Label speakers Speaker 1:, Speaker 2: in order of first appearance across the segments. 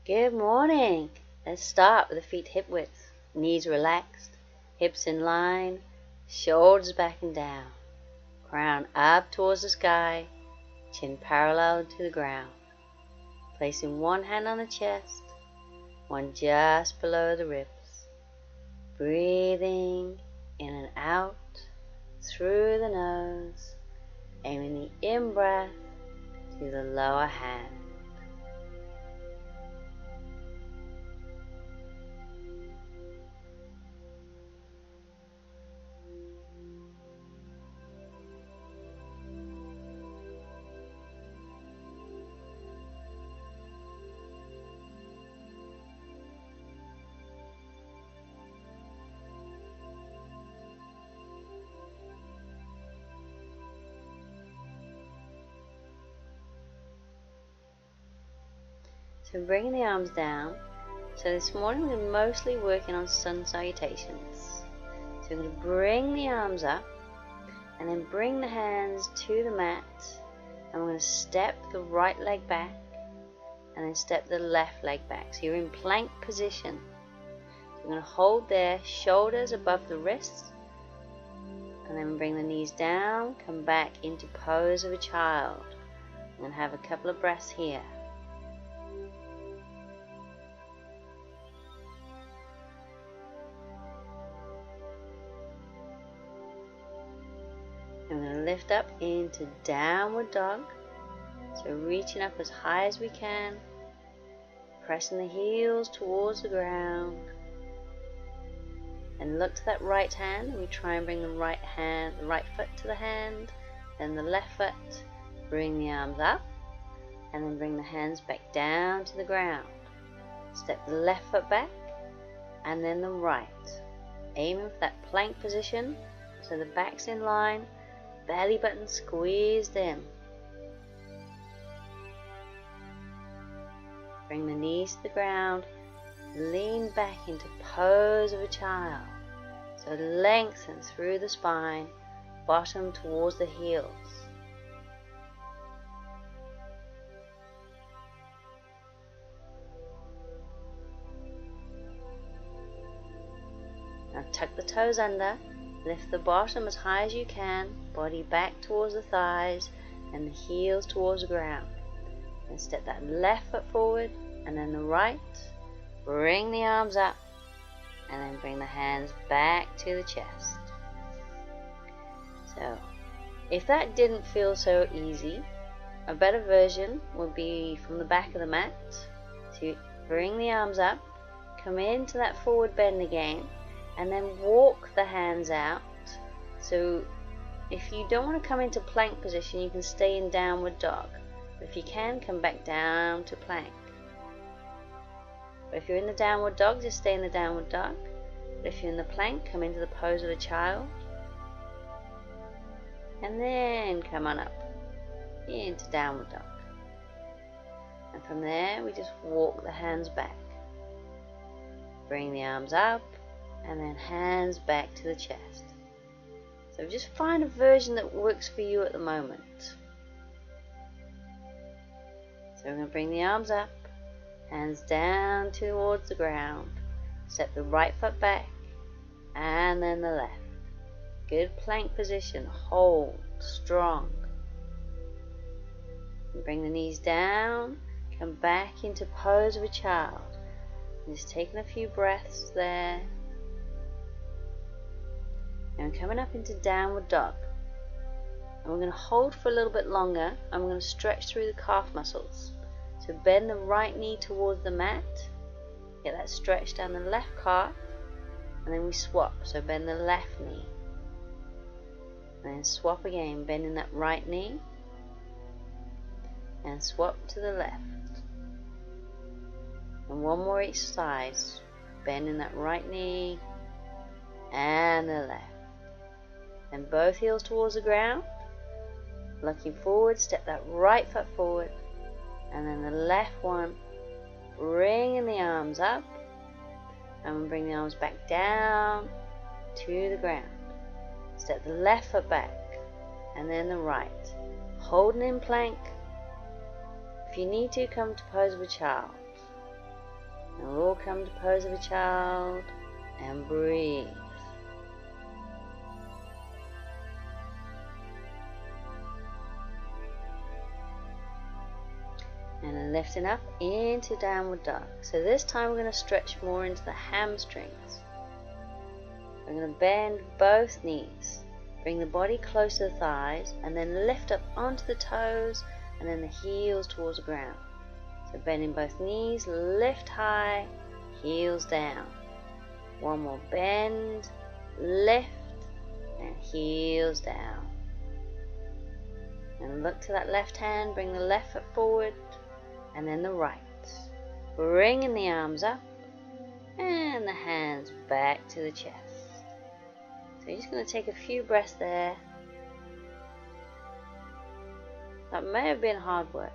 Speaker 1: Good morning. Let's start with the feet hip width, knees relaxed, hips in line, shoulders back and down, crown up towards the sky, chin parallel to the ground. Placing one hand on the chest, one just below the ribs. Breathing in and out through the nose, aiming the in-breath to the lower hand. So bringing the arms down. So this morning we're mostly working on sun salutations. So we're going to bring the arms up and then bring the hands to the mat, and we're going to step the right leg back and then step the left leg back. So you're in plank position. So we're going to hold there, shoulders above the wrists, and then bring the knees down, come back into pose of a child. I'm going to have a couple of breaths here. I'm going to lift up into downward dog. So reaching up as high as we can, pressing the heels towards the ground, and look to that right hand. And we try and bring the right foot to the hand, then the left foot. Bring the arms up, and then bring the hands back down to the ground. Step the left foot back, and then the right. Aiming for that plank position, so the back's in line. Belly button squeezed in. Bring the knees to the ground. Lean back into pose of a child. So lengthen through the spine, bottom towards the heels. Now tuck the toes under. Lift the bottom as high as you can, body back towards the thighs and the heels towards the ground. And step that left foot forward and then the right. Bring the arms up and then bring the hands back to the chest. So, if that didn't feel so easy, a better version would be from the back of the mat. So bring the arms up, come into that forward bend again, and then walk the hands out. So if you don't want to come into plank position, you can stay in downward dog. But if you can, come back down to plank. But if you're in the downward dog, just stay in the downward dog. But if you're in the plank, come into the pose of a child. And then come on up into downward dog. And from there, we just walk the hands back. Bring the arms up, and then hands back to the chest. So just find a version that works for you at the moment. So we're going to bring the arms up, hands down towards the ground, step the right foot back, and then the left. Good plank position, hold, strong. And bring the knees down, come back into pose of a child. And just taking a few breaths there. And coming up into downward dog. And we're going to hold for a little bit longer, and we're going to stretch through the calf muscles. So bend the right knee towards the mat, get that stretch down the left calf, and then we swap. So bend the left knee, and then swap again, bending that right knee, and swap to the left. And one more each side, bending that right knee and the left. And both heels towards the ground. Looking forward, step that right foot forward, and then the left one. Bringing the arms up, and we'll bring the arms back down to the ground. Step the left foot back, and then the right. Holding in plank. If you need to, come to pose of a child. And we'll all come to pose of a child and breathe. And then lifting up into downward dog. So this time we're going to stretch more into the hamstrings. We're going to bend both knees. Bring the body close to the thighs and then lift up onto the toes and then the heels towards the ground. So bending both knees, lift high, heels down. One more bend, lift, and heels down. And look to that left hand, bring the left foot forward, and then the right. Bringing the arms up, and the hands back to the chest. So you're just going to take a few breaths there. That may have been hard work.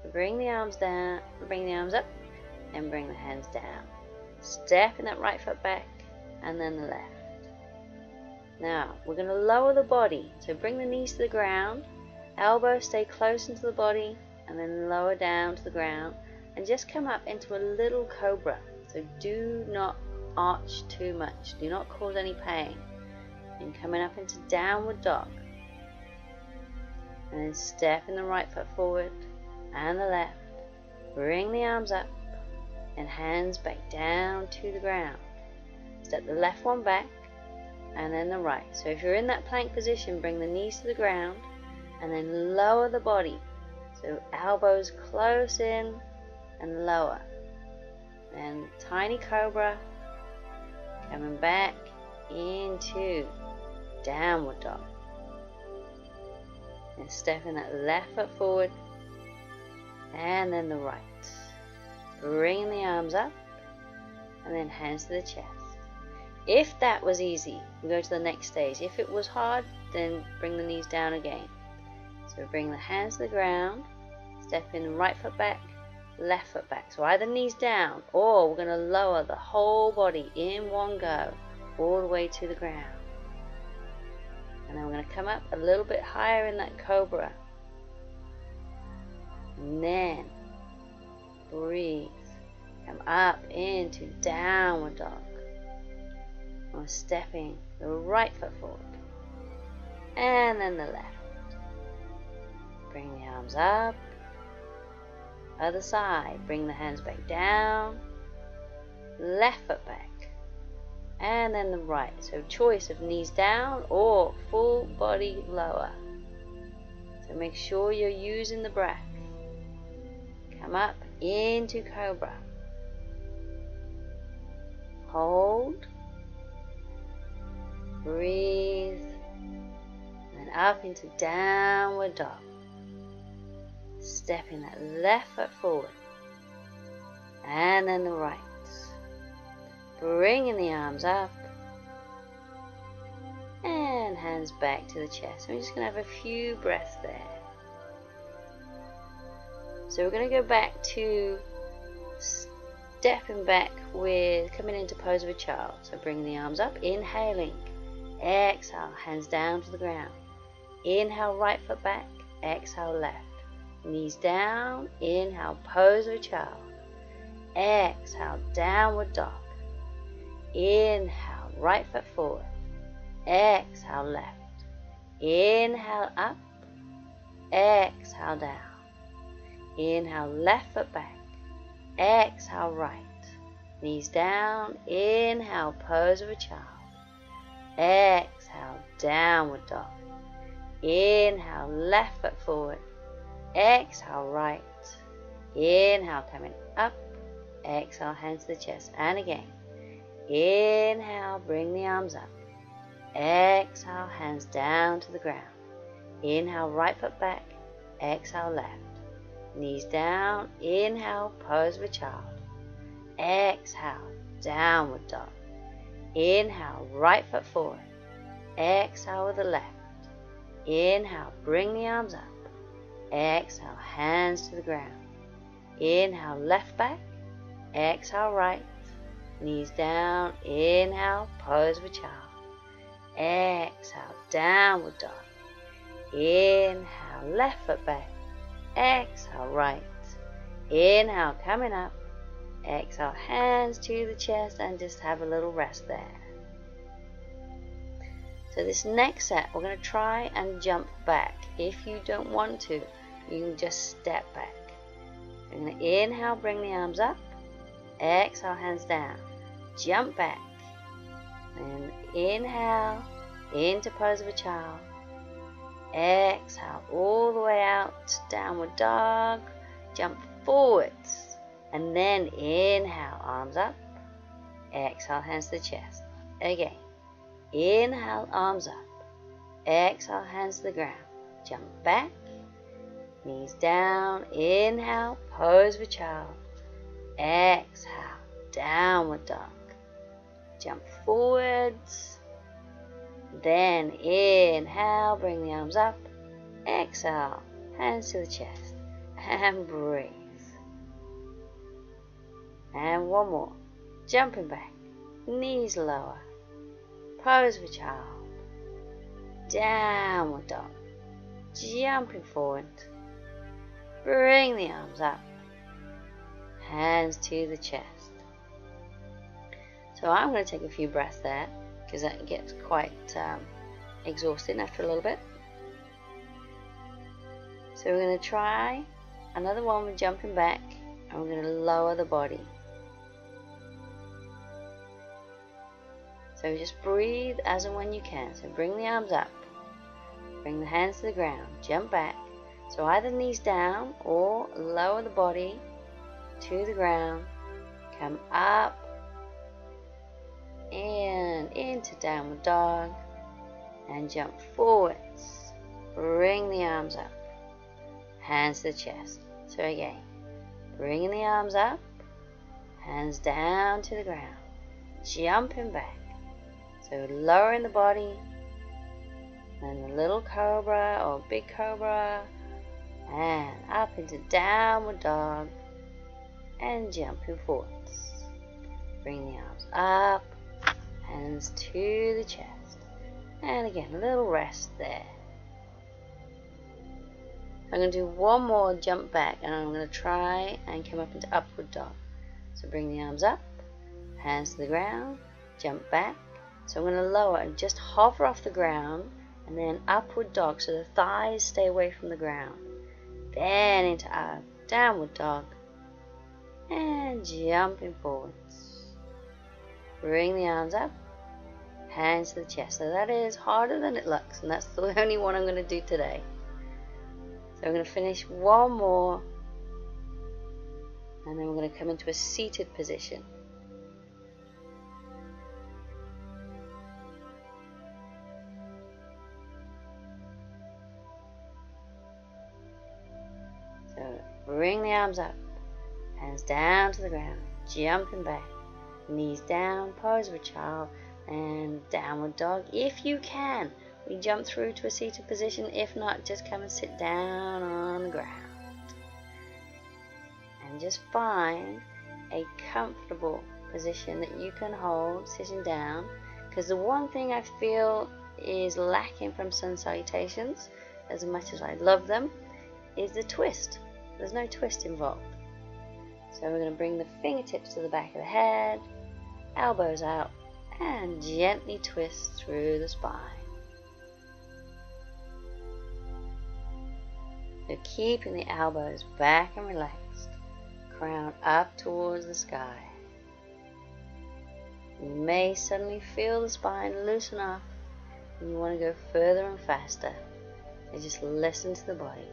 Speaker 1: So bring the arms down, bring the arms up, and bring the hands down. Stepping that right foot back, and then the left. Now, we're going to lower the body. So bring the knees to the ground, elbows stay close into the body, and then lower down to the ground, and just come up into a little cobra. So do not arch too much. Do not cause any pain. And coming up into downward dog. And then stepping the right foot forward, and the left. Bring the arms up, and hands back down to the ground. Step the left one back, and then the right. So if you're in that plank position, bring the knees to the ground, and then lower the body. So elbows close in, and lower. Then tiny cobra, coming back into downward dog. And stepping that left foot forward, and then the right. Bringing the arms up, and then hands to the chest. If that was easy, we go to the next stage. If it was hard, then bring the knees down again. So bring the hands to the ground, step in right foot back, left foot back. So either knees down, or we're going to lower the whole body in one go, all the way to the ground. And then we're going to come up a little bit higher in that cobra. And then breathe. Come up into downward dog. We're stepping the right foot forward. And then the left. Bring the arms up. Other side. Bring the hands back down. Left foot back. And then the right. So choice of knees down or full body lower. So make sure you're using the breath. Come up into cobra. Hold. Breathe. And up into downward dog. Stepping that left foot forward. And then the right. Bringing the arms up. And hands back to the chest. We're just going to have a few breaths there. So we're going to go back to stepping back with coming into pose of a child. So bring the arms up, inhaling. Exhale, hands down to the ground. Inhale, right foot back. Exhale, left. Knees down. Inhale, pose of a child. Exhale, downward dog. Inhale, right foot forward. Exhale, left. Inhale, up. Exhale, down. Inhale, left foot back. Exhale, right. Knees down. Inhale, pose of a child. Exhale, downward dog. Inhale, left foot forward. Exhale, right. Inhale, coming up. Exhale, hands to the chest. And again. Inhale, bring the arms up. Exhale, hands down to the ground. Inhale, right foot back. Exhale, left. Knees down. Inhale, pose of a child. Exhale, downward dog. Inhale, right foot forward. Exhale with the left. Inhale, bring the arms up. Exhale, hands to the ground. Inhale, left back. Exhale, right. Knees down. Inhale, pose of a child. Exhale, downward dog. Inhale, left foot back. Exhale, right. Inhale, coming up. Exhale, hands to the chest and just have a little rest there. So this next set, we're going to try and jump back. If you don't want to, you can just step back. I'm going to inhale, bring the arms up. Exhale, hands down. Jump back. And inhale, into pose of a child. Exhale, all the way out, downward dog. Jump forwards. And then inhale, arms up. Exhale, hands to the chest. Again. Inhale, arms up. Exhale, hands to the ground. Jump back. Knees down. Inhale, pose of a child. Exhale, downward dog. Jump forwards. Then inhale, bring the arms up. Exhale, hands to the chest. And breathe. And one more. Jumping back. Knees lower. Pose of a child. Downward dog. Jumping forward. Bring the arms up. Hands to the chest. So I'm going to take a few breaths there because that gets quite exhausting after a little bit. So we're going to try another one with jumping back, and we're going to lower the body. So just breathe as and when you can. So bring the arms up, bring the hands to the ground, jump back. So either knees down or lower the body to the ground, come up and into downward dog and jump forwards. Bring the arms up, hands to the chest. So again, bringing the arms up, hands down to the ground, jumping back. So lowering the body, and a little cobra or big cobra, and up into downward dog, and jumping forwards. Bring the arms up, hands to the chest, and again a little rest there. I'm going to do one more jump back, and I'm going to try and come up into upward dog. So bring the arms up, hands to the ground, jump back. So I'm going to lower and just hover off the ground, and then upward dog so the thighs stay away from the ground. Then into downward dog and jumping forwards. Bring the arms up, hands to the chest. So that is harder than it looks, and that's the only one I'm going to do today. So I'm going to finish one more, and then we're going to come into a seated position. So bring the arms up, hands down to the ground, jumping back, knees down, pose of a child, and downward dog. If you can, we jump through to a seated position. If not, just come and sit down on the ground. And just find a comfortable position that you can hold sitting down, because the one thing I feel is lacking from sun salutations, as much as I love them, is the twist. There's no twist involved. So we're going to bring the fingertips to the back of the head, elbows out, and gently twist through the spine. So keeping the elbows back and relaxed, crown up towards the sky. You may suddenly feel the spine loosen up and you want to go further and faster. So just listen to the body.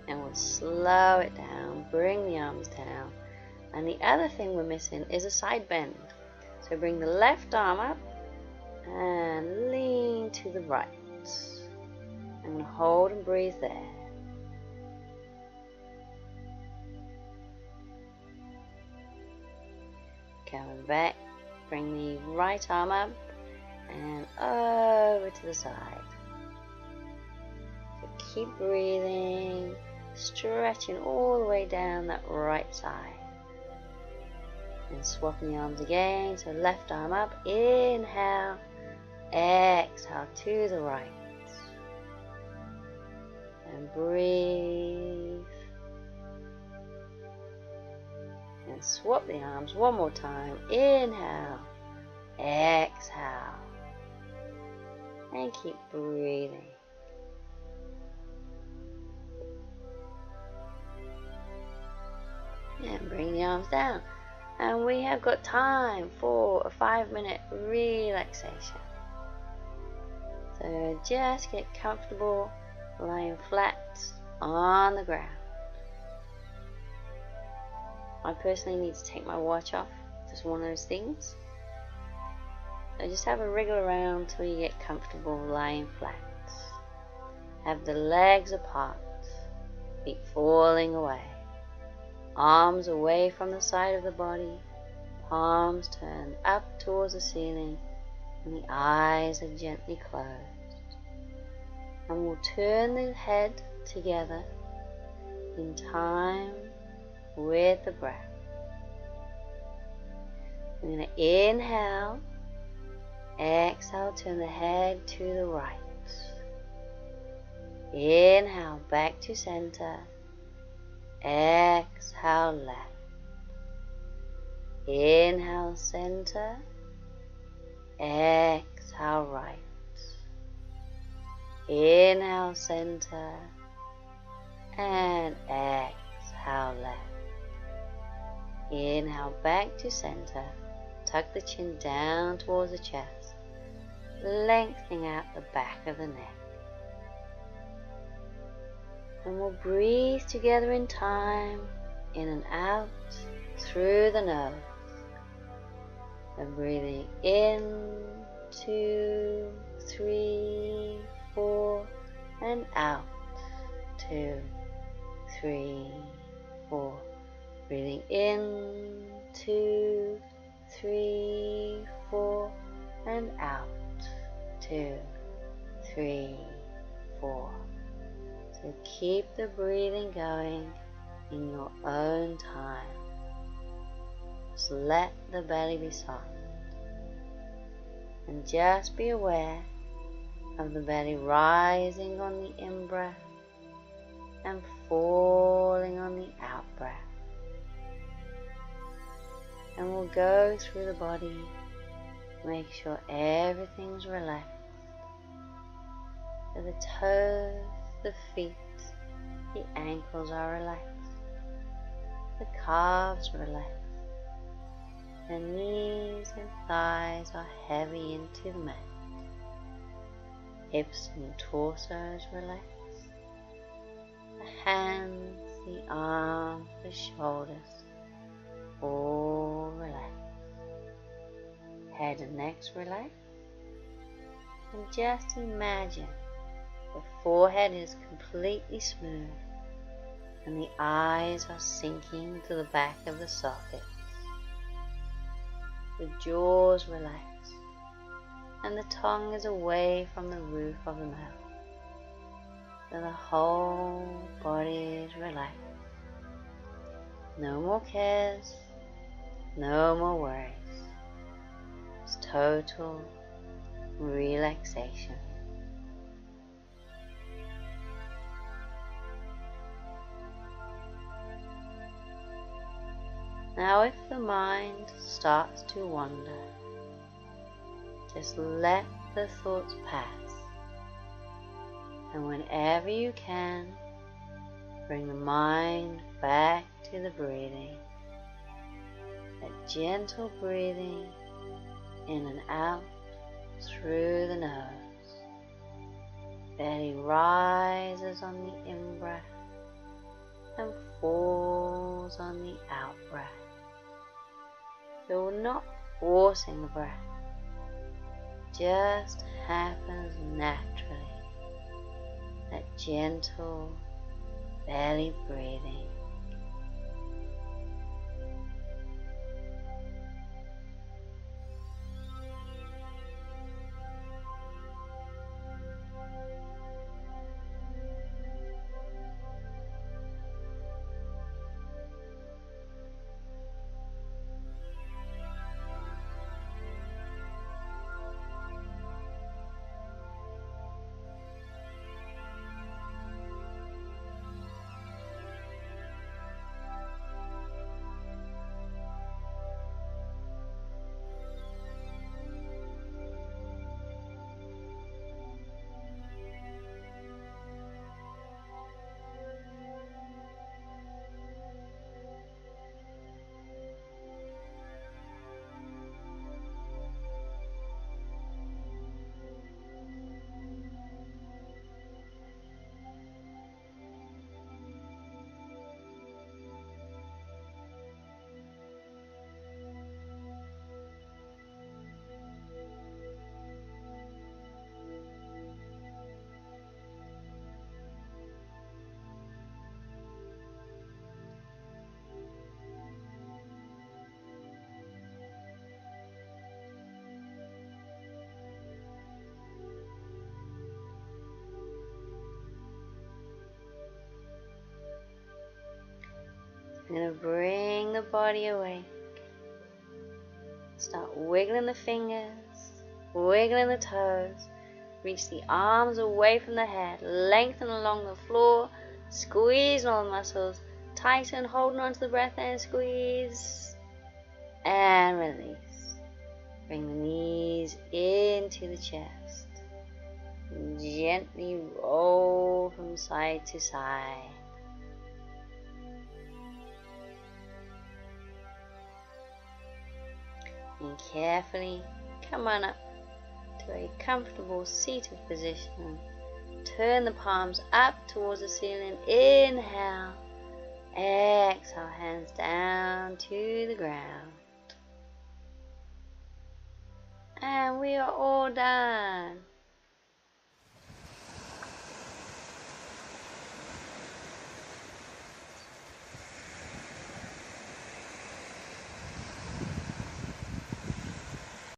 Speaker 1: And we'll slow it down, bring the arms down. And the other thing we're missing is a side bend. So bring the left arm up and lean to the right. I'm going to hold and breathe there. Coming back, bring the right arm up and over to the side. So keep breathing, stretching all the way down that right side. And swapping the arms again, so left arm up, inhale, exhale to the right. And breathe. And swap the arms one more time, inhale, exhale. And keep breathing. And bring the arms down. And we have got time for a 5-minute relaxation. So just get comfortable lying flat on the ground. I personally need to take my watch off. Just one of those things. So just have a wriggle around till you get comfortable lying flat. Have the legs apart, feet falling away. Arms away from the side of the body, palms turned up towards the ceiling, and the eyes are gently closed. And we'll turn the head together in time with the breath. We're going to inhale, exhale, turn the head to the right. Inhale, back to center. Exhale, left. Inhale, center. Exhale, right. Inhale, center. And exhale, left. Inhale, back to center. Tuck the chin down towards the chest, lengthening out the back of the neck. And we'll breathe together in time, in and out, through the nose. And breathing in, 2, 3, 4, and out, 2, 3, 4. Breathing in, 2, 3, 4, and out, 2, 3, 4. So keep the breathing going in your own time. Just let the belly be soft. And just be aware of the belly rising on the in-breath and falling on the out-breath. And we'll go through the body, make sure everything's relaxed. So the toes, the feet, the ankles are relaxed, the calves relaxed, the knees and thighs are heavy into the mat, hips and torsos relaxed, the hands, the arms, the shoulders, all relaxed, head and neck relaxed, and just imagine the forehead is completely smooth and the eyes are sinking to the back of the sockets. The jaws relax and the tongue is away from the roof of the mouth. So the whole body is relaxed. No more cares, no more worries. It's total relaxation. Now if the mind starts to wander, just let the thoughts pass. And whenever you can, bring the mind back to the breathing. That gentle breathing in and out through the nose. Belly rises on the in-breath and falls on the out-breath. So we're not forcing the breath, just happens naturally. That gentle belly breathing. I'm going to bring the body away. Start wiggling the fingers, wiggling the toes. Reach the arms away from the head, lengthen along the floor, squeeze all the muscles, tighten, holding on to the breath and squeeze, and release. Bring the knees into the chest. Gently roll from side to side. And carefully come on up to a comfortable seated position. Turn the palms up towards the ceiling. Inhale. Exhale, hands down to the ground. And we are all done.